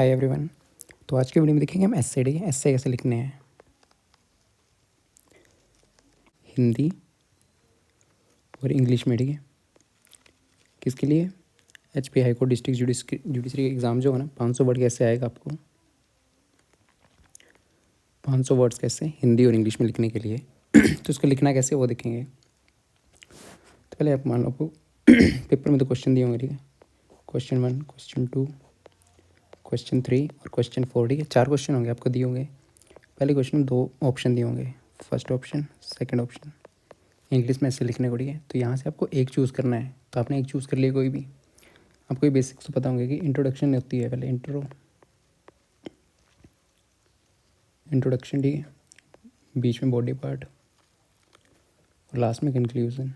Hi everyone. तो आज की वीडियो में देखेंगे हम एस्से। ठीक है, एस्से कैसे लिखने हैं हिंदी और इंग्लिश में। ठीक है, किसके लिए? HP high court district judiciary exam जो है ना, 500 वर्ड कैसे आएगा आपको, 500 वर्ड्स कैसे हिंदी और इंग्लिश में लिखने के लिए। तो उसको लिखना कैसे वो देखेंगे। तो पहले आप मान लो आपको पेपर में तो क्वेश्चन दिए होंगे। ठीक है, क्वेश्चन 1, क्वेश्चन 2, क्वेश्चन 3 और क्वेश्चन 4। ठीक है, 4 क्वेश्चन होंगे आपको दिए होंगे। पहले क्वेश्चन में 2 ऑप्शन दिए होंगे, first option, second option English में ऐसे लिखने को। ठीक है, तो यहाँ से आपको एक चूज़ करना है। तो आपने एक चूज़ कर लिया कोई भी। आपको ये बेसिक्स तो पता होंगे कि इंट्रोडक्शन होती है, पहले इंट्रोडक्शन। ठीक है, बीच में बॉडी पार्ट और लास्ट में कंक्लूजन।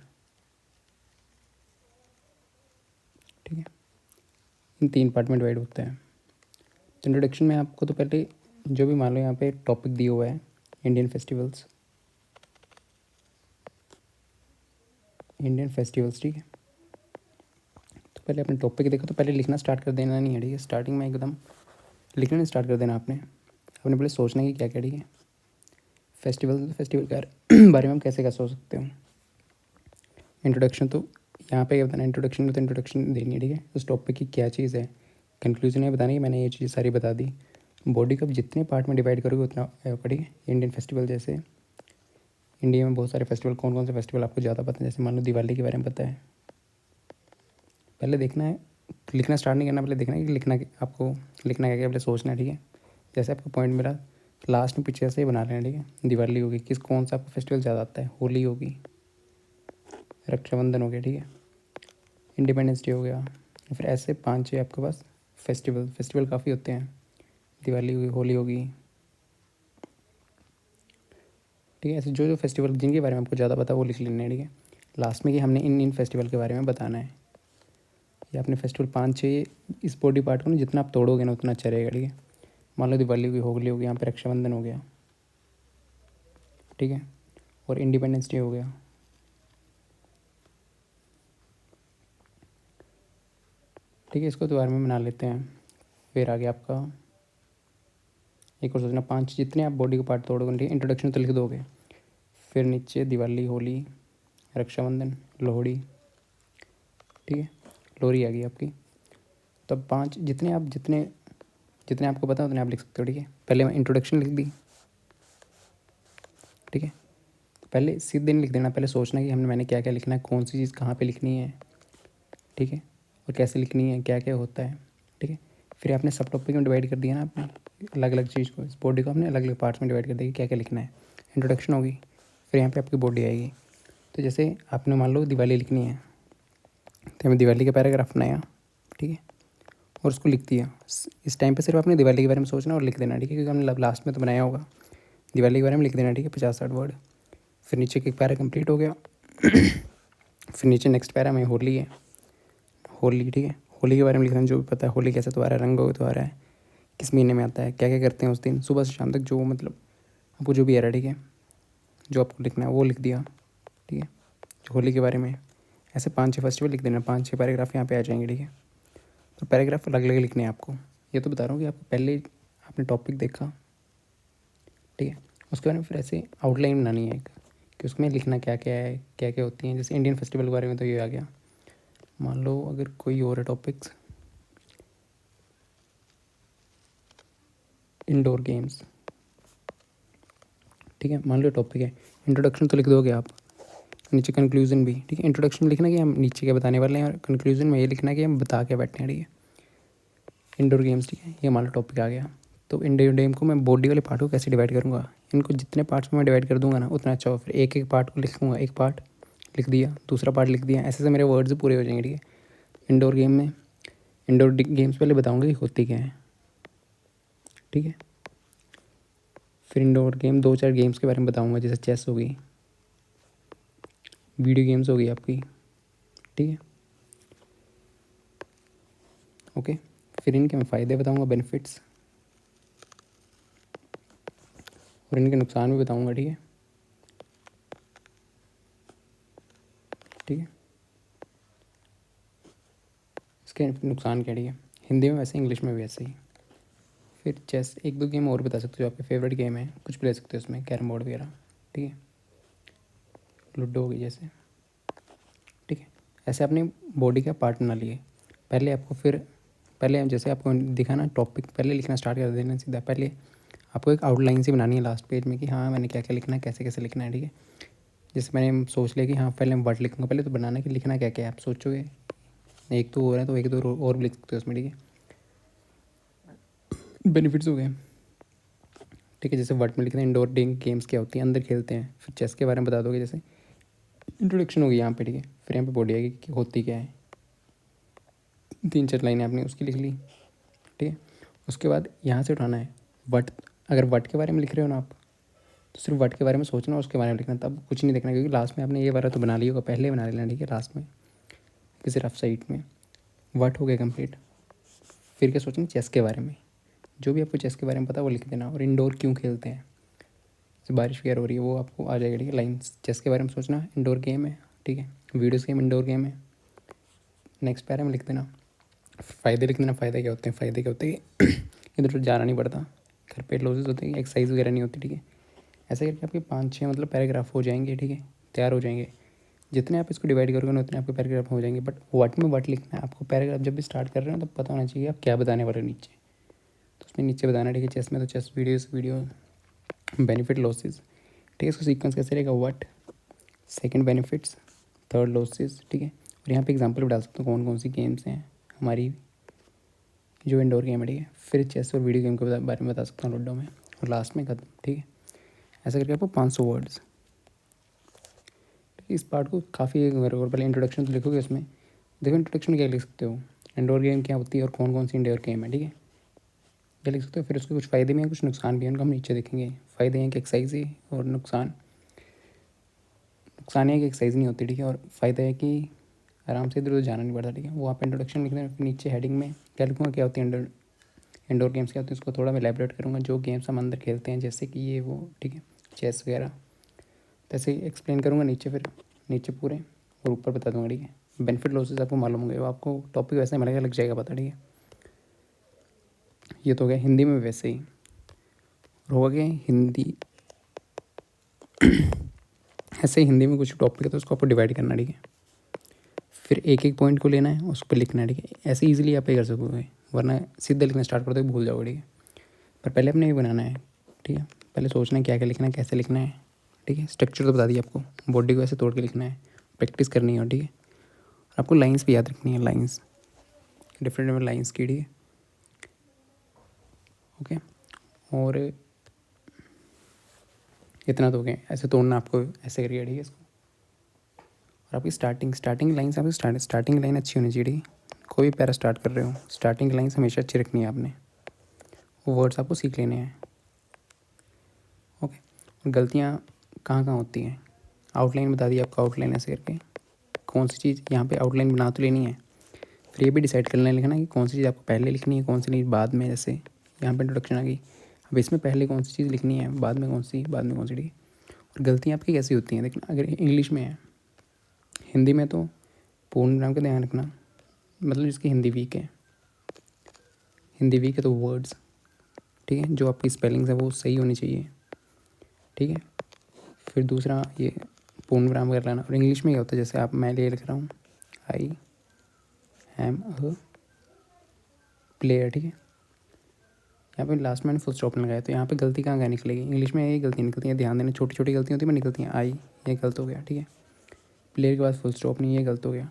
ठीक है, इन 3 पार्ट में डिवाइड होता है। तो इंट्रोडक्शन में आपको तो पहले जो भी मान लो यहाँ पे टॉपिक दिया हुआ है इंडियन फेस्टिवल्स। ठीक है, तो पहले अपने टॉपिक देखो। तो पहले लिखना स्टार्ट कर देना नहीं है। ठीक है, स्टार्टिंग में एकदम लिखना नहीं स्टार्ट कर देना आपने पहले सोचना कि क्या क्या। ठीक है, फेस्टिवल के बारे में हम कैसे कैसे सोच सकते हो। इंट्रोडक्शन तो यहाँ पे क्या बताना है, इंट्रोडक्शन में तो इंट्रोडक्शन देनी है। ठीक है, उस टॉपिक की क्या चीज़ है। कंक्लूजन में बताना कि मैंने ये चीज़ सारी बता दी। बॉडी को जितने पार्ट में डिवाइड करोगे उतना ठीक है। इंडियन फेस्टिवल, जैसे इंडिया में बहुत सारे फेस्टिवल, कौन कौन से फेस्टिवल आपको ज़्यादा पता है। जैसे मान लो दिवाली के बारे में पता है। पहले देखना है, लिखना स्टार्ट नहीं करना, पहले देखना है कि आपको लिखना क्या क्या, पहले सोचना है। ठीक है, जैसे आपको पॉइंट मिला लास्ट में पीछे से ही बना लेना। ठीक है, दिवाली होगी, कौन सा आपको फेस्टिवल ज़्यादा आता है, होली होगी, रक्षाबंधन हो गया। ठीक है, इंडिपेंडेंस डे हो गया। फिर ऐसे 5-6 आपके पास फेस्टिवल काफ़ी होते हैं। दिवाली होगी, होली होगी। ठीक है, ऐसे जो जो फेस्टिवल जिनके बारे में आपको ज़्यादा पता है वो लिख लेना है। ठीक है, लास्ट में कि हमने इन फेस्टिवल के बारे में बताना है। या अपने फेस्टिवल 5-6 इस बॉडी पार्ट को ना जितना आप तोड़ोगे ना उतना अच्छा रहेगा। ठीक है, मान लो दिवाली होगी, होली होगी, यहाँ पे रक्षाबंधन हो गया। ठीक है, और इंडिपेंडेंस डे हो गया। ठीक है, इसको दोबारा में बना लेते हैं। फिर आगे आपका एक और सोचना, 5 जितने आप बॉडी के पार्ट तोड़ोगे। ठीक है, इंट्रोडक्शन तो लिख दोगे। फिर नीचे दिवाली, होली, रक्षाबंधन, लोहड़ी। ठीक है, लोहड़ी आ गई आपकी। तब 5 जितने जितने आपको पता है उतने आप लिख सकते हो। ठीक है, पहले मैं इंट्रोडक्शन लिख दी। ठीक है, तो पहले सीधे नहीं लिख देना, पहले सोचना कि मैंने क्या क्या लिखना है, कौन सी चीज़ कहाँ पे लिखनी है। ठीक है, और कैसे लिखनी है, क्या क्या होता है। ठीक है, फिर आपने सब टॉपिक में डिवाइड कर दिया ना आपने अलग अलग चीज़ को, इस बॉडी को आपने अलग अलग पार्ट्स में डिवाइड कर दिया कि क्या क्या लिखना है। इंट्रोडक्शन होगी, फिर यहाँ पे आपकी बॉडी आएगी। तो जैसे आपने मान लो दिवाली लिखनी है, तो हमें दिवाली का पैराग्राफ बनाया। ठीक है, और उसको लिख दिया। इस टाइम पे सिर्फ आपने दिवाली के बारे में सोचना और लिख देना। ठीक है, क्योंकि हमने लास्ट में तो बनाया होगा, दिवाली के बारे में लिख देना। ठीक है, 50-60 वर्ड। फिर नीचे एक पैरा कंप्लीट हो गया। फिर नीचे नेक्स्ट पैरा में होली है, होली। ठीक है, होली के बारे में लिखना जो भी पता है, होली कैसे त्योहार है, रंगों का त्योहार है, किस महीने में आता है, क्या क्या करते हैं उस दिन, सुबह से शाम तक जो मतलब आपको जो भी आ रहा है। ठीक है, जो आपको लिखना है वो लिख दिया। ठीक है, होली के बारे में ऐसे 5-6 फेस्टिवल लिख देना, 5-6 पैराग्राफ यहाँ पे आ जाएंगे। ठीक है, तो पैराग्राफ अलग अलग लिखने हैं आपको। ये तो बता रहा हूँ कि आपको पहले आपने टॉपिक देखा। ठीक है, उसके बारे में फिर ऐसे आउटलाइन बनानी है एक, कि उसमें लिखना क्या क्या है, क्या क्या होती हैं। जैसे इंडियन फेस्टिवल के बारे में तो ये आ गया। मान लो अगर कोई और है टॉपिक्स, इंडोर गेम्स। ठीक है, मान लो टॉपिक है इंट्रोडक्शन, तो लिख दोगे आप। नीचे कंक्लूजन भी। ठीक है, इंट्रोडक्शन में लिखना कि हम नीचे क्या बताने वाले हैं, और कंक्लूजन में ये लिखना कि हम बता के बैठे हैं। ठीक है, इंडोर गेम्स। ठीक है, ये मान लो टॉपिक आ गया। तो इंडोर गेम को मैं बॉडी वाले पार्ट को कैसे डिवाइड करूँगा, इनको जितने पार्ट्स में मैं डिवाइड कर दूंगा ना उतना अच्छा हो। फिर एक एक पार्ट को लिखूँगा, एक पार्ट लिख दिया, दूसरा पार्ट लिख दिया, ऐसे से मेरे वर्ड्स पूरे हो जाएंगे। ठीक है, इंडोर गेम में इंडोर गेम्स पहले बताऊँगा कि होती क्या है। ठीक है, फिर इंडोर गेम 2-4 गेम्स के बारे में बताऊँगा, जैसे चेस हो गई, वीडियो गेम्स हो गई आपकी। ठीक है, ओके। फिर इनके मैं फ़ायदे बताऊँगा, बेनिफिट्स, और इनके नुकसान भी बताऊँगा। ठीक है, ठीक है, इसके नुकसान क्या। ठीक है, हिंदी में वैसे, इंग्लिश में भी वैसे ही। फिर चेस, एक दो गेम और बता सकते हो जो आपके फेवरेट गेम है, कुछ भी ले सकते हो उसमें, कैरम बोर्ड वगैरह, ठीक है, लूडो हो गई जैसे, ठीक है। ऐसे अपने बॉडी का पार्ट बना लिए। पहले आपको फिर पहले जैसे आपको दिखा ना टॉपिक, पहले लिखना स्टार्ट कर देना सीधा। पहले आपको एक आउटलाइन सी बनानी है लास्ट पेज में कि हाँ मैंने क्या क्या लिखना है, कैसे कैसे लिखना है, ठीक है। जैसे मैंने सोच लिया कि हाँ पहले मैं वर्ड लिखूँगा, पहले तो बनाना कि लिखना क्या क्या है, आप सोचोगे एक तो हो रहा है तो एक दो और भी लिख सकते हो उसमें, ठीक है। बेनिफिट्स हो गए, ठीक है। जैसे वर्ड में लिखते हैं इंडोर गेम्स क्या होती हैं, अंदर खेलते हैं। फिर चेस के बारे में बता दोगे, जैसे इंट्रोडक्शन होगी यहाँ पे, ठीक है। फिर यहाँ पे बॉडी आएगी कि होती क्या है, 3-4 लाइनें आपने उसकी लिख ली, ठीक है। उसके बाद यहाँ से उठाना है वट। अगर वट के बारे में लिख रहे हो ना आप, तो सिर्फ वट के बारे में सोचना और उसके बारे में लिखना, तब कुछ नहीं देखना, क्योंकि लास्ट में आपने ये वाला तो बना लिया होगा, पहले ही बना लेना, ठीक है। लास्ट में किसी रफ साइड में वट हो गया कंप्लीट। फिर क्या सोचना, चेस के बारे में, जो भी आपको चेस के बारे में पता है वो लिख देना। और इंडोर क्यों खेलते हैं, जैसे बारिश वगैरह हो रही है वो आपको आ जाएगा, ठीक है। लाइन्स चेस के बारे में सोचना, इंडोर गेम है, ठीक है। वीडियोस गेम इंडोर गेम है। नेक्स्ट पैरा में लिख देना, फ़ायदे लिख देना, फ़ायदे क्या होते हैं, फ़ायदे क्या होते हैं कि इधर उधर जाना नहीं पड़ता, घर पे लॉसेस होते हैं, एक्सरसाइज वगैरह नहीं होती, ठीक है। ऐसे करके आपके 5-6 मतलब पैराग्राफ हो जाएंगे, ठीक है, तैयार हो जाएंगे। जितने आप इसको डिवाइड करोगे ना उतने आपके पैराग्राफ हो जाएंगे। बट व्हाट में व्हाट लिखना है आपको, पैराग्राफ जब भी स्टार्ट कर रहे हो तब पता होना चाहिए आप क्या बताने वाले हो नीचे। तो उसमें नीचे बताना, ठीक है। चेस में तो चेस वीडियो बेनिफिट लॉसेस, ठीक है। इसका सीक्वेंस कैसे रहेगा, what, second benefits, third losses, ठीक है। और यहाँ पे एग्जांपल भी डाल सकते हो कौन कौन सी गेम्स हैं हमारी जो इंडोर गेम है, ठीक है। फिर चेस और वीडियो गेम के बारे में बता सकता हूँ लूडो में, और लास्ट में खत्म, ठीक है। ऐसा करके आपको 500 वर्ड्स, इस पार्ट को काफ़ी और पहले इंट्रोडक्शन तो लिखोगे उसमें। देखो इंट्रोडक्शन क्या लिख सकते हो, इंडोर गेम क्या होती है और कौन कौन सी इंडोर गेम है, ठीक है, ये लिख सकते हो। फिर उसके कुछ फ़ायदे भी हैं, कुछ नुकसान भी हैं, उनको हम नीचे देखेंगे। फ़ायदे हैं कि एक्सरसाइज है, और नुकसान है कि एक्सरसाइज नहीं होती, ठीक है। और फ़ायदा है कि आराम से इधर उधर जाना नहीं पड़ता, ठीक है। वो आप इंट्रोडक्शन लिख दें, फिर नीचे हेडिंग में क्या लिखूँगा, क्या होती है इंडोर गेम्स क्या होती है, उसको थोड़ा मैं एलैबोरेट करूँगा, जो गेम्स हम अंदर खेलते हैं जैसे कि ये वो, ठीक है, चेस वगैरह, तो ऐसे ही एक्सप्लेन करूँगा नीचे। फिर नीचे पूरे और ऊपर बता दूँगा, ठीक है। बेनिफिट लॉसेस आपको मालूम होंगे, वो आपको टॉपिक वैसे मिलेगा, लग जाएगा पता, ठीक है। ये तो हो गया हिंदी में, वैसे ही और हो गया हिंदी। ऐसे ही हिंदी में कुछ टॉपिक है तो उसको आपको डिवाइड करना, ठीक है। फिर एक एक पॉइंट को लेना है, उस पर लिखना है, ठीक है। ऐसे ईजिली आप ये कर सकोगे, वरना सीधे लिखना स्टार्ट करते भूल जाओगे, ठीक है। पर पहले अपने ये बनाना है, ठीक है। पहले सोचना है क्या क्या लिखना है, कैसे लिखना है, ठीक है। स्ट्रक्चर तो बता दिया आपको, बॉडी को ऐसे तोड़ के लिखना है, प्रैक्टिस करनी है, ठीक है। और आपको लाइंस भी याद रखनी है, लाइंस डिफरेंट डिफरेंट लाइंस की, ठीक है, ओके। और इतना तो हो गया, ऐसे तोड़ना आपको, ऐसे करके, ठीक है इसको। और आपकी स्टार्टिंग लाइन्स, आपकी स्टार्टिंग लाइन अच्छी होनी चाहिए, ठीक है। कोई भी पैरा स्टार्ट कर रहे हो, स्टार्टिंग लाइन्स हमेशा अच्छी रखनी है आपने, वो वर्ड्स आपको सीख लेने हैं, ओके। और गलतियाँ कहाँ कहाँ होती हैं, आउटलाइन बता दी आपको, आउटलाइन ऐसे करके कौन सी चीज़ यहाँ पे आउटलाइन बना तो लेनी है। फिर ये भी डिसाइड करना लिखना कि कौन सी चीज़ आपको पहले लिखनी है, कौन सी नहीं बाद में। जैसे यहाँ पे इंट्रोडक्शन आ गई, अब इसमें पहले कौन सी चीज़ लिखनी है, बाद में कौन सी, बाद में कौन सी, ठीक है। और गलतियाँ आपकी कैसी होती हैं देखना, अगर इंग्लिश में है, हिंदी में तो पूर्ण विराम का ध्यान रखना, मतलब जिसकी हिंदी वीक है तो वर्ड्स, ठीक है, जो आपकी स्पेलिंग्स है वो सही होनी चाहिए, ठीक है। फिर दूसरा ये पूर्ण विराम कर लेना। और इंग्लिश में क्या होता है, जैसे आप, मैं ले लिख रहा हूँ आई एम अ प्लेयर, ठीक है। यहाँ पे लास्ट में मैंने फुल स्टॉप लगाया, तो यहाँ पे गलती कहाँ कहाँ निकलेगी, इंग्लिश में यही गलती निकलती है, ध्यान देना, छोटी छोटी गलती होती है, मैं निकलती हैं। आई, ये गलत हो गया, ठीक है। प्लेयर के बाद फुल स्टॉप नहीं, ये गलत हो गया।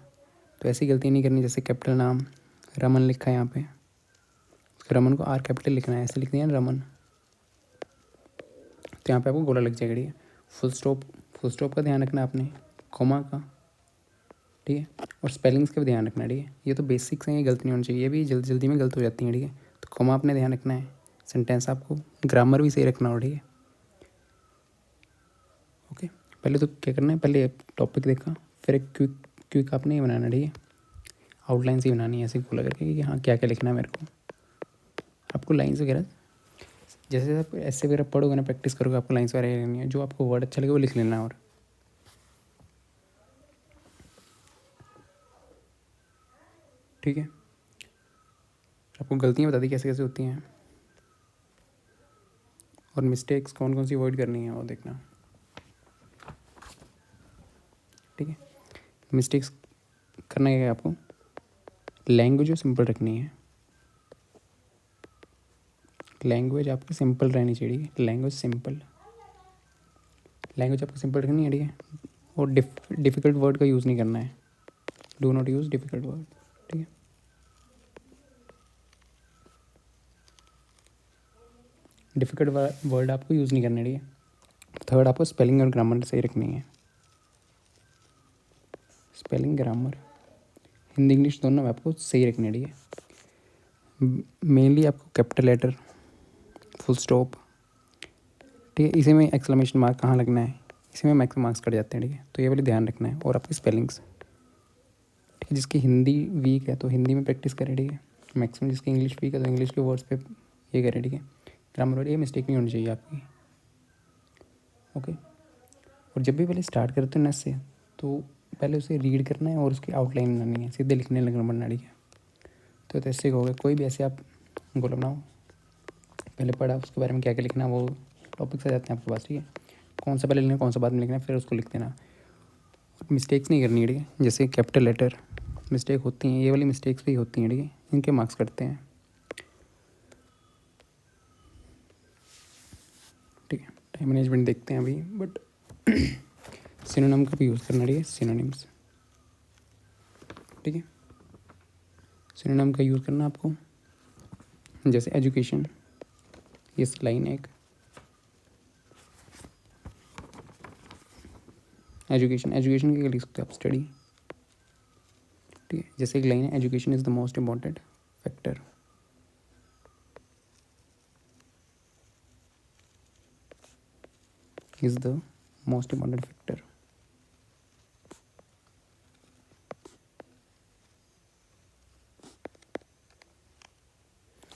तो ऐसी गलती नहीं करनी। जैसे कैपिटल नाम रमन लिखा है यहाँ पे, रमन को आर कैपिटल लिखना है, ऐसे लिख दिया ना रमन, तो यहाँ पे आपको गोला लग जाएगा, ठीक है। फुल स्टॉप का ध्यान रखना आपने, कॉमा का, ठीक है। और स्पेलिंग्स का भी ध्यान रखना है, ठीक है। ये तो बेसिक्स हैं, ये गलती नहीं होनी चाहिए, ये भी जल्दी जल्दी में गलत हो जाती हैं, ठीक है। तो कॉमा आपने ध्यान रखना है, सेंटेंस आपको ग्रामर भी सही रखना हो, ठीक है, ओके। पहले तो क्या करना है, पहले टॉपिक देखा, फिर एक क्विक आपने ये बनाना, ठीक है, आउटलाइन से बनानी है, ऐसे गोला करके कि हाँ क्या क्या लिखना है मेरे को। आपको लाइन्स वगैरह जैसे जैसे आप ऐसे वगैरह पढ़ोगे ना, प्रैक्टिस करोगे, आपको लाइन्स वगैरह लेनी है, जो आपको वर्ड अच्छा लगे वो लिख लेना। और ठीक है, आपको गलतियाँ बता दी कैसे कैसे होती हैं। और मिस्टेक्स कौन कौन सी अवॉइड करनी है वो देखना, ठीक है। मिस्टेक्स करना क्या है आपको, लैंग्वेज जो सिंपल रखनी है, लैंग्वेज आपकी सिंपल रहनी चाहिए, लैंग्वेज सिंपल, लैंग्वेज आपको सिंपल रखनी है, ठीक है। और डिफ़िकल्ट वर्ड का यूज़ नहीं करना है, do not use difficult word, ठीक है। डिफ़िकल्ट वर्ड आपको यूज़ नहीं करने, ठीक है। थर्ड, आपको स्पेलिंग और ग्रामर सही रखनी है, स्पेलिंग ग्रामर हिंदी इंग्लिश दोनों में आपको सही रखनी है, ठीक है। मेनली आपको कैपिटल लेटर, फुल स्टॉप, ठीक है, इसी में एक्सक्लेमेशन मार्क कहाँ लगना है, इसी में मैक्सिमम मार्क्स कट जाते हैं, ठीक है। तो ये वाली ध्यान रखना है। और आपकी स्पेलिंग्स, ठीक है, जिसकी हिंदी वीक है तो हिंदी में प्रैक्टिस करें, ठीक है। मैक्सिमम जिसकी इंग्लिश वीक है तो इंग्लिश के वर्ड्स पे ये करें, ठीक है। ग्रामर और ये मिस्टेक नहीं होनी चाहिए आपकी, ओके। और जब भी पहले स्टार्ट करते हो ना इससे, तो पहले उसे रीड करना है और उसकी आउटलाइन बनानी है, सीधे लिखने लगना बनना, ठीक है। तो ऐसे हो कोई भी ऐसे आप गोला बनाओ, पहले पढ़ा उसके बारे में क्या क्या लिखना, वो टॉपिक्स आ जाते हैं आपके पास, ठीक है। कौन सा पहले लिखना है कौन सा बाद में लिखना है, फिर उसको लिख देना। मिस्टेक्स नहीं करनी है, ठीक है। जैसे कैपिटल लेटर मिस्टेक होती हैं, ये वाली मिस्टेक्स भी होती हैं, ठीक है, इनके मार्क्स कटते हैं, ठीक है। टाइम मैनेजमेंट देखते हैं अभी, बट सिनोनिम का भी यूज़ करना, ठीक है, सिनोनिम्स, ठीक है। सिनोनिम का यूज़ करना आपको, जैसे एजुकेशन, ये लाइन है एक, एजुकेशन, एजुकेशन के लिए लिख सकते हो आप स्टडी, ठीक है। जैसे एक लाइन है, education is the most important factor, is the most important factor.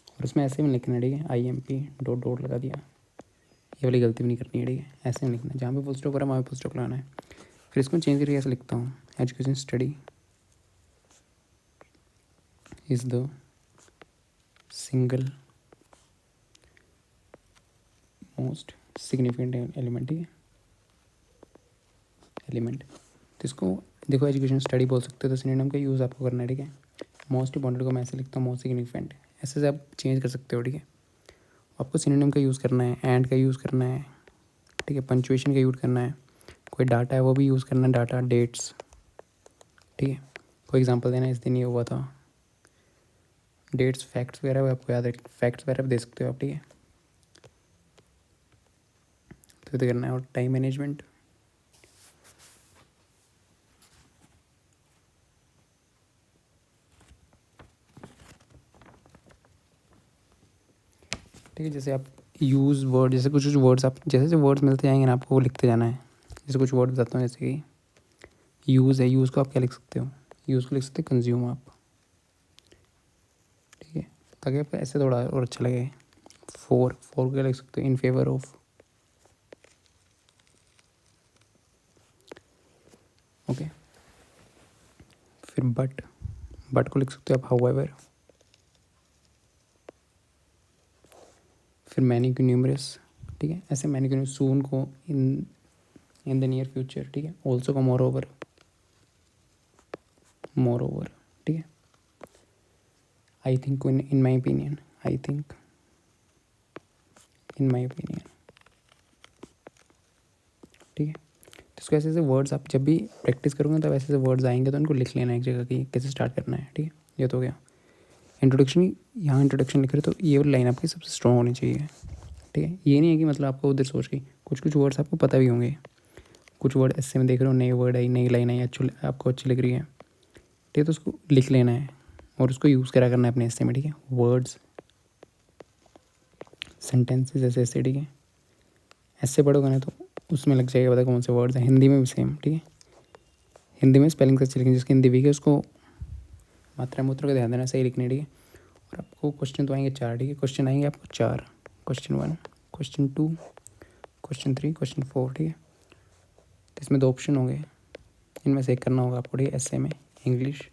और उसमें ऐसे में लिखना है, ठीक है, IMP डॉट डॉट लगा दिया, ये वाली गलती भी नहीं करनी है, ठीक है। ऐसे नहीं लिखना है, जहाँ पे फुल स्टॉप करा वहाँ पे फुल स्टॉप लगाना है। फिर इसको चेंज करके ऐसे लिखता हूँ, education study is the single most significant element, ठीक है, एलिमेंट। तो इसको देखो, एजुकेशन स्टडी बोल सकते हो, तो सिनोनिम का यूज़ आपको करना है, ठीक है। मोस्ट इंपॉर्टेंट को मैं ऐसे लिखता हूँ, मोस्ट सिग्निफिकेंट, ऐसे से आप चेंज कर सकते हो, ठीक है। आपको सिनोनिम का यूज़ करना है, एंड का यूज़ करना है, ठीक है, पंचुएशन का यूज़ करना है, कोई डाटा है वो भी यूज़ करना है, डाटा, डेट्स, ठीक है। कोई एग्जांपल देना है, इस दिन ये हुआ था, डेट्स, फैक्ट्स वगैरह भी आपको याद रख, फैक्ट्स वगैरह भी दे सकते हो आप, ठीक है। तो ये करना है। और टाइम मैनेजमेंट, ठीक है। जैसे आप यूज़ वर्ड, जैसे कुछ कुछ वर्ड्स आप जैसे जैसे वर्ड्स मिलते जाएंगे ना आपको, वो लिखते जाना है। जैसे कुछ वर्ड बताता हूँ, जैसे कि यूज़ है, यूज़ को आप क्या लिख सकते हो, यूज़ को लिख सकते हो कंज्यूम आप, ठीक है, ताकि आपको ऐसे थोड़ा और अच्छा लगे। फोर को क्या लिख सकते हो, इन फेवर ऑफ, ओके। फिर बट को लिख सकते हो आप हाउएवर। फिर मैनी को न्यूमरस, ठीक है, ऐसे मैनी को सून को इन द नियर फ्यूचर, ठीक है। ऑल्सो को मोर ओवर, ठीक है। I think in my opinion, I think in my opinion, ठीक है। तो इसको ऐसे ऐसे वर्ड्स आप जब भी प्रैक्टिस करोगे तब ऐसे ऐसे वर्ड्स आएंगे, तो उनको लिख लेना एक जगह की कैसे स्टार्ट करना है, ठीक है। ये तो हो गया इंट्रोडक्शन। यहाँ इंट्रोडक्शन लिख रहे हो तो ये वाली लाइन आपकी सबसे स्ट्रॉन्ग होनी चाहिए, ठीक है। ये नहीं है कि मतलब आपको उधर सोच के कुछ कुछ वर्ड्स आपको पता भी होंगे, कुछ वर्ड ऐसे में देख रहे हो, नए वर्ड आई, नई लाइन आई, अच्छी आपको अच्छी लग रही है, ठीक है, तो उसको लिख लेना है और उसको यूज़ करा करना है अपने हिस्से में, ठीक है। वर्ड्स, सेंटेंसेस ऐसे ऐसे, ठीक है। ऐसे पढ़ोगे ना तो उसमें लग जाएगा पता कौन से वर्ड्स हैं। हिंदी में भी सेम, ठीक है। हिंदी में स्पेलिंग अच्छी लिखनी, जिसकी हिंदी वीक है उसको मात्रा मूत्र का ध्यान देना, सही लिखनी, ठीक है। और आपको क्वेश्चन तो आएंगे 4, ठीक है, क्वेश्चन आएंगे आपको 4, क्वेश्चन 1, क्वेश्चन 2, क्वेश्चन 3, क्वेश्चन 4, ठीक है। तो इसमें 2 ऑप्शन होंगे, इनमें से एक करना होगा आपको, ठीक है। ऐसे में इंग्लिश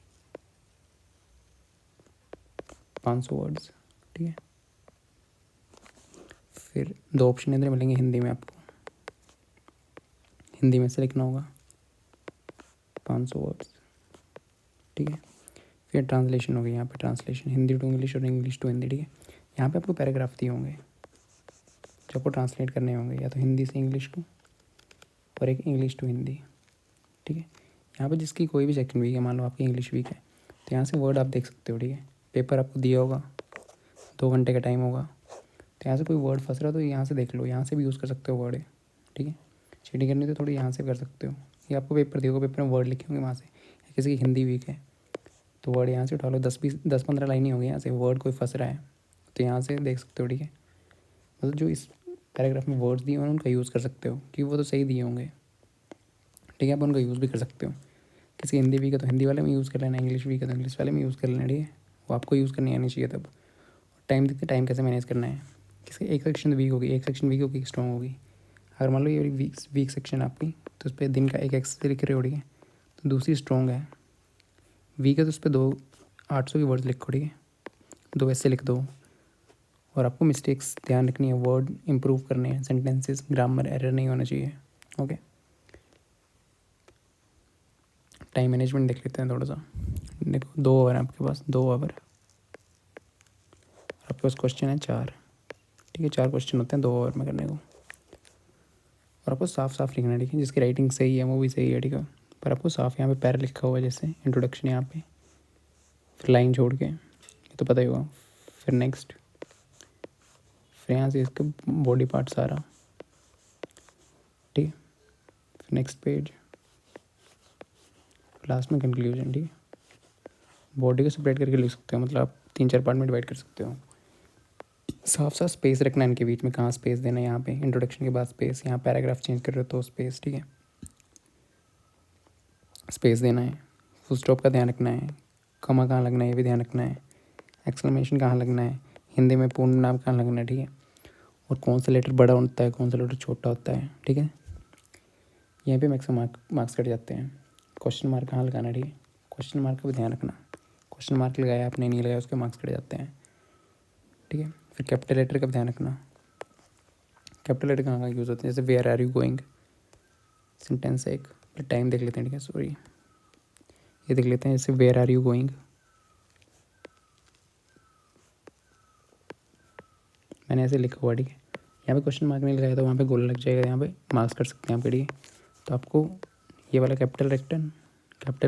500 वर्ड्स, ठीक है। फिर 2 ऑप्शन इधर मिलेंगे हिंदी में आपको, हिंदी में से लिखना होगा 500 वर्ड्स, ठीक है। फिर ट्रांसलेशन होगी, यहाँ पे ट्रांसलेशन हिंदी टू इंग्लिश और इंग्लिश टू हिंदी, ठीक है। यहाँ पे आपको पैराग्राफ दिए होंगे जो आपको ट्रांसलेट करने होंगे, या तो हिंदी से इंग्लिश टू और एक इंग्लिश टू हिंदी, ठीक है। यहाँ पे जिसकी कोई भी सेक्शन वीक है, मान लो आपकी इंग्लिश वीक है, तो यहाँ से वर्ड आप देख सकते हो, ठीक है। पेपर आपको दिया होगा, 2 घंटे का टाइम होगा, तो यहाँ से कोई वर्ड फंस रहा है तो यहाँ से देख लो, यहाँ से भी यूज़ कर सकते हो वर्ड है, ठीक है। चीटिंग करनी तो थोड़ी यहाँ से कर सकते हो, ये आपको पेपर दिया होगा, पेपर में वर्ड लिखे होंगे वहाँ से, किसी की हिंदी वीक है तो वर्ड यहाँ से उठा लो, 10-15 लाइन ही होगी, यहाँ से वर्ड कोई फंस रहा है तो यहाँ से देख सकते हो, ठीक है। मतलब जो इस पैराग्राफ में वर्ड्स दिए होंगे उनका यूज़ कर सकते हो, क्योंकि वो तो सही दिए होंगे, ठीक है। आप उनका यूज़ भी कर सकते हो, किसी हिंदी वीक है तो हिंदी वाले में यूज़ कर लेना, इंग्लिश वीक है तो इंग्लिश वाले में यूज़ कर लेना, ठीक है। वो आपको यूज़ करनी आनी चाहिए तब। टाइम देखते टाइम कैसे मैनेज करना है, किसी एक सेक्शन वीक होगी, एक सेक्शन वीक होगी, एक स्ट्रॉन्ग होगी। अगर मान लो ये वीक सेक्शन आपकी, तो उस पर दिन का एक एक्स लिख रहे हो, ठीक है। तो दूसरी स्ट्रॉन्ग है, वीक है तो उस पर 800 की वर्ड्स लिखो, ठीक है, 2 ऐसे लिख दो। और आपको मिस्टेक्स ध्यान रखनी है, वर्ड इंप्रूव करने हैं, सेंटेंसेस ग्रामर एरर नहीं होना चाहिए, ओके। टाइम मैनेजमेंट देख लेते हैं थोड़ा सा। देखो 2 आवर है आपके पास, 2 आवर, आपके पास क्वेश्चन है 4, ठीक है। 4 क्वेश्चन होते हैं 2 आवर में करने को, और आपको साफ साफ लिखना है, ठीक है। जिसकी राइटिंग सही है वो भी सही है, ठीक है। पर आपको साफ यहाँ पे पैरा लिखा हुआ है, जैसे इंट्रोडक्शन यहाँ पे, फिर लाइन छोड़ के, ये तो पता ही होगा, फिर नेक्स्ट, फिर यहाँ से इसका बॉडी पार्ट सारा, ठीक है। फिर नेक्स्ट पेज, लास्ट में कंक्लूजन, ठीक है। बॉडी को सेपरेट करके लिख सकते हो, मतलब आप 3-4 पार्ट में डिवाइड कर सकते हो। साफ साफ स्पेस रखना है इनके बीच में, कहाँ स्पेस देना है, यहाँ पे इंट्रोडक्शन के बाद स्पेस, यहाँ पैराग्राफ चेंज कर रहे हो तो स्पेस, ठीक है, स्पेस देना है। फुल स्टॉप का ध्यान रखना है, कमा कहाँ लगना है ये भी ध्यान रखना है, एक्सक्लेमेशन कहाँ लगना है, हिंदी में पूर्ण नाम कहाँ लगना है, ठीक है। और कौन सा लेटर बड़ा होता है, कौन सा लेटर छोटा होता है, ठीक है। यहीं पे मैक्सिमम मार्क्स कट जाते हैं। क्वेश्चन मार्क कहाँ लगाना है, ठीक है, क्वेश्चन मार्क का भी ध्यान रखना, क्वेश्चन मार्क लगाया आपने नहीं लगाया उसके मार्क्स कट जाते हैं, ठीक है। फिर कैपिटल लेटर का भी ध्यान रखना, कैपिटल लेटर कहाँ कहाँ यूज़ होते हैं, जैसे where are you going, sentence एक, फिर टाइम देख लेते हैं, ठीक है, सॉरी ये देख लेते हैं, जैसे वेयर आर यू गोइंग, मैंने ऐसे लिखा हुआ, ठीक है। यहाँ पे क्वेश्चन मार्क नहीं लगाया तो वहाँ पे गोल लग जाएगा, यहाँ पे मार्क्स कर सकते हैं आपके, ठीक है। तो आपको ये वाला कैपिटल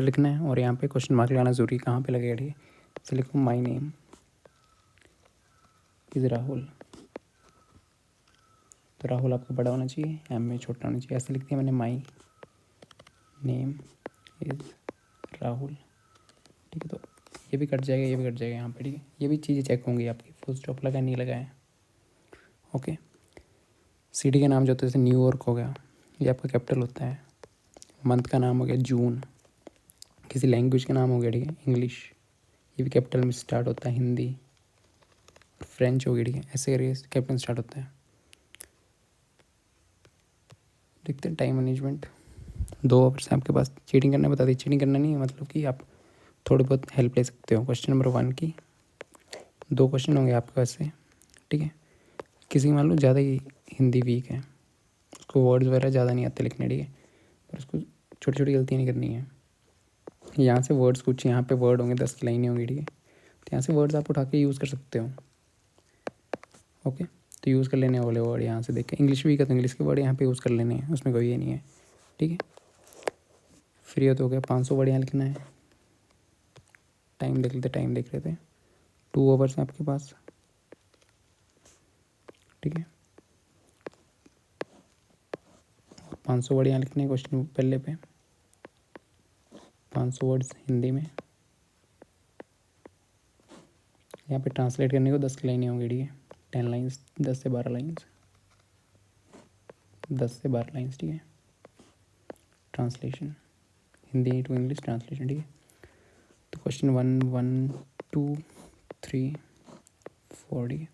लिखना है, और यहाँ पे क्वेश्चन मार्क लगाना ज़रूरी है, कहाँ पे लगेगा, ठीक है। जैसे लिखो माई नेम इज़ राहुल, तो राहुल आपको बड़ा होना चाहिए, एम में छोटा होना चाहिए, ऐसे लिख दिया मैंने, माई नेम इज़ राहुल, ठीक है। तो ये भी कट जाएगा, ये भी कट जाएगा यहाँ पे, ठीक है। ये भी चीज़ें चेक होंगी आपकी, फुल स्टॉप लगा नहीं लगा है, ओके। सिटी का नाम जो होता है जैसे न्यूयॉर्क हो गया, ये आपका कैपिटल होता है। मंथ का नाम हो गया जून, किसी लैंग्वेज का नाम हो गया, ठीक है, इंग्लिश, ये भी कैपिटल में स्टार्ट होता है, हिंदी, फ्रेंच हो गया, ठीक है, ऐसे करके कैपिटल स्टार्ट होता है। देखते हैं टाइम मैनेजमेंट, 2 आवर्स हैं आपके पास। चीटिंग करना बता दी, चीटिंग करना नहीं है, मतलब कि आप थोड़ी बहुत हेल्प ले सकते हो। क्वेश्चन नंबर 1 की 2 क्वेश्चन होंगे आपके पास से, ठीक है। किसी मान लो ज़्यादा ही हिंदी वीक है, उसको वर्ड्स वगैरह ज़्यादा नहीं आते लिखने, ठीक है, पर उसको छोटी छोटी गलतियाँ नहीं करनी है। यहाँ से वर्ड्स कुछ, यहाँ पे वर्ड होंगे 10 लाइनें होंगी, ठीक है। तो यहाँ से वर्ड्स आप उठा के यूज़ कर सकते हो, ओके। तो यूज़ कर लेने वाले वर्ड यहाँ से देख के, इंग्लिश वीक है तो इंग्लिश के वर्ड यहाँ पे यूज़ कर लेने हैं, उसमें कोई ये नहीं है, ठीक है। फ्री तो हो गया, 500 वर्ड यहाँ लिखना है। टाइम देख लेते, टाइम देख लेते, 2 आवर्स हैं आपके पास, ठीक है। 500 वर्ड यहाँ लिखने हैं क्वेश्चन पहले पे, 500 वर्ड्स हिंदी में। यहाँ पे ट्रांसलेट करने को 10 लाइनें होंगी, ठीक है, 10 लाइन्स, 10 से 12 लाइन्स, 10 से 12 लाइन्स, ठीक है। Translation Hindi to English translation, ठीक है। तो क्वेश्चन 1, 1, 2, 3, 4, ठीक है।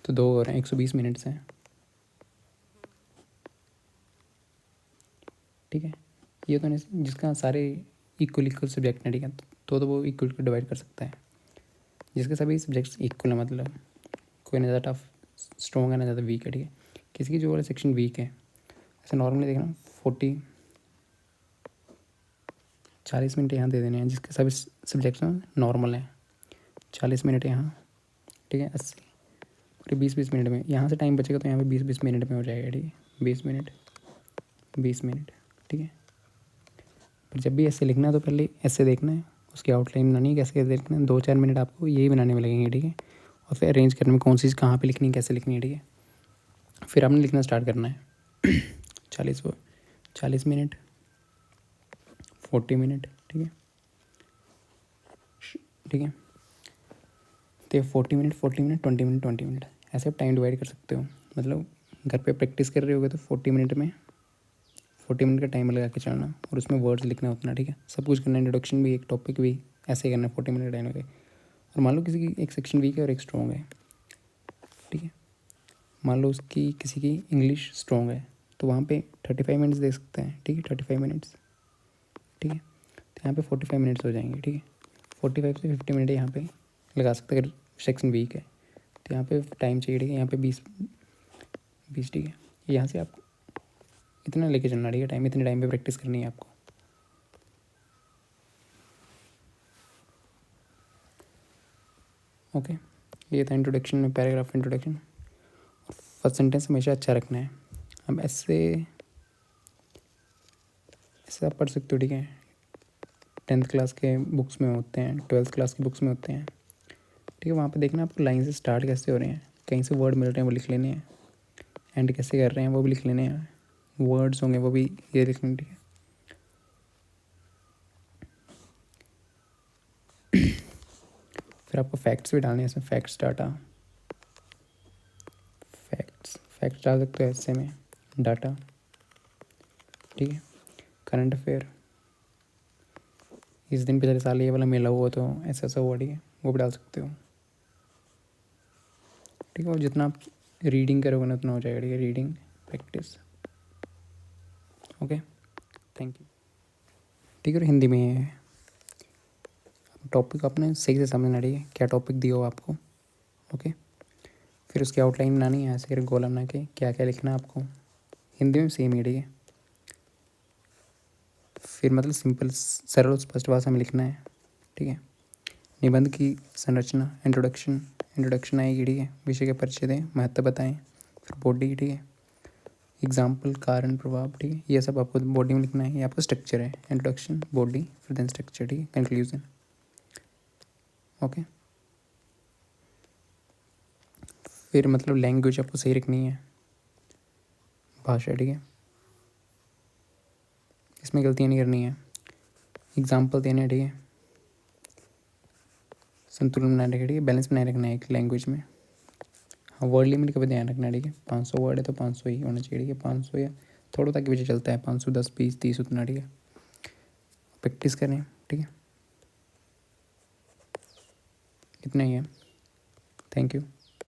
तो 2 और हैं, 120 मिनट्स हैं, ठीक है। ये तो नहीं जिसका सारे इक्वल इक्वल सब्जेक्ट हैं, ठीक है, तो वो इक्वल डिवाइड कर सकता है। जिसके सभी सब्जेक्ट्स इक्वल है, मतलब कोई नहीं ज़्यादा टफ स्ट्रॉन्ग है ना ज़्यादा वीक है, ठीक है। किसी की जो वाला सेक्शन वीक है, ऐसे नॉर्मली देखना 40 मिनट यहाँ दे देने हैं, जिसके सभी सब्जेक्ट्स में नॉर्मल हैं। 40 मिनट यहाँ, ठीक है। 80 और 20-20 मिनट में यहाँ से टाइम बचेगा, तो यहाँ पे 20-20 मिनट में हो जाएगा, ठीक है। 20 मिनट, 20 मिनट, ठीक है। पर जब भी ऐसे लिखना है तो पहले ऐसे देखना है, उसकी आउटलाइन बनानी है, कैसे कैसे देखना है। 2-4 मिनट आपको यही बनाने में लगेंगे, ठीक है। और फिर अरेंज करने में कौन सी चीज़ कहाँ पे लिखनी है, कैसे लिखनी है, ठीक है। फिर आपने लिखना स्टार्ट करना है। 40 मिनट, 40 मिनट, ठीक है, ठीक है। तो 40 मिनट, 40 मिनट, 20 मिनट, 20 मिनट, ऐसे आप टाइम डिवाइड कर सकते हो। मतलब घर पे प्रैक्टिस कर रहे होगे तो 40 मिनट में 40 मिनट का टाइम लगा के चलना, और उसमें वर्ड्स लिखना उतना, ठीक है। सब कुछ करना, इंट्रोडक्शन भी, एक टॉपिक भी, ऐसे करना 40 मिनट का टाइम लगे। और मान लो किसी की एक सेक्शन वीक है और एक स्ट्रॉन्ग है, ठीक है। मान लो उसकी किसी की इंग्लिश स्ट्रॉन्ग है, तो वहाँ पे 35 मिनट्स दे सकते हैं, ठीक है। 35 मिनट्स, ठीक है। तो यहाँ पे 45 मिनट्स हो जाएंगे, ठीक है। 45 से 50 मिनट यहाँ पे लगा सकते हैं अगर सेक्शन वीक है। तो यहाँ पे टाइम चाहिए, ठीक है। यहाँ पे 20, ठीक है। यहाँ से आप इतना लेके चलना, ठीक है। टाइम, इतने टाइम पे प्रैक्टिस करनी है आपको। ओके, ये था इंट्रोडक्शन में, पैराग्राफ इंट्रोडक्शन। फर्स्ट सेंटेंस हमेशा अच्छा रखना है। अब ऐसे ऐसे आप पढ़ सकते हो, ठीक है। 10th क्लास के बुक्स में होते हैं, 12th क्लास की बुक्स में होते हैं, ठीक है। वहाँ पे देखना आपको लाइन से स्टार्ट कैसे हो रहे हैं, कहीं से वर्ड मिल रहे हैं वो लिख लेने हैं, एंड कैसे कर रहे हैं वो भी लिख लेने हैं, वर्ड्स होंगे वो भी ये लिख लेने, ठीक है। फिर आपको फैक्ट्स भी डालने हैं इसमें, फैक्ट्स डाटा, फैक्ट्स डाल सकते हो ऐसे में, डाटा, ठीक है। करंट अफेयर, इस दिन पिछले साल ये वाला मेला हुआ तो ऐसा ऐसा हुआ, ठीक है, वो भी डाल सकते हो, ठीक है। और जितना आप रीडिंग करोगे ना उतना हो जाएगा, ठीक है। Reading practice, okay, thank you, ठीक है। और हिंदी में है टॉपिक, आपने सही से समझना, ठीक है, क्या टॉपिक दिया हो आपको, ओके। फिर उसकी आउटलाइन बनानी है, ऐसे करके गोला बना के क्या क्या लिखना है आपको, हिंदी में सेम ही, ठीक है। फिर मतलब सिंपल सरल और स्पष्ट भाषा में लिखना है, ठीक है। निबंध की संरचना, इंट्रोडक्शन आएगी, ठीक है। विषय के परिचय दें, महत्व बताएं, फिर बॉडी, ठीक है। एग्जाम्पल, कारण, प्रभाव, ठीक है। ये सब आपको बॉडी में लिखना है, ये आपका स्ट्रक्चर है, इंट्रोडक्शन, बॉडी, फिर देन स्ट्रक्चर, ठीक है, कंक्लूजन, ओके। फिर मतलब लैंग्वेज आपको सही रखनी है, भाषा, ठीक है, इसमें गलतियाँ नहीं करनी है। एग्जाम्पल देने हैं, ठीक है। संतुलन बनाए रखना, ठीक है, बैलेंस बनाए रखना है एक लैंग्वेज में। हाँ, वर्ड लिमिट का भी ध्यान रखना है, ठीक है। 500 वर्ड है तो 500 ही होना चाहिए, ठीक है। 500 या थोड़ा ताकि पीछे चलता है, 500, 10, 20, 30 उतना, ठीक है। प्रैक्टिस करें, ठीक है। इतना ही है, थैंक यू।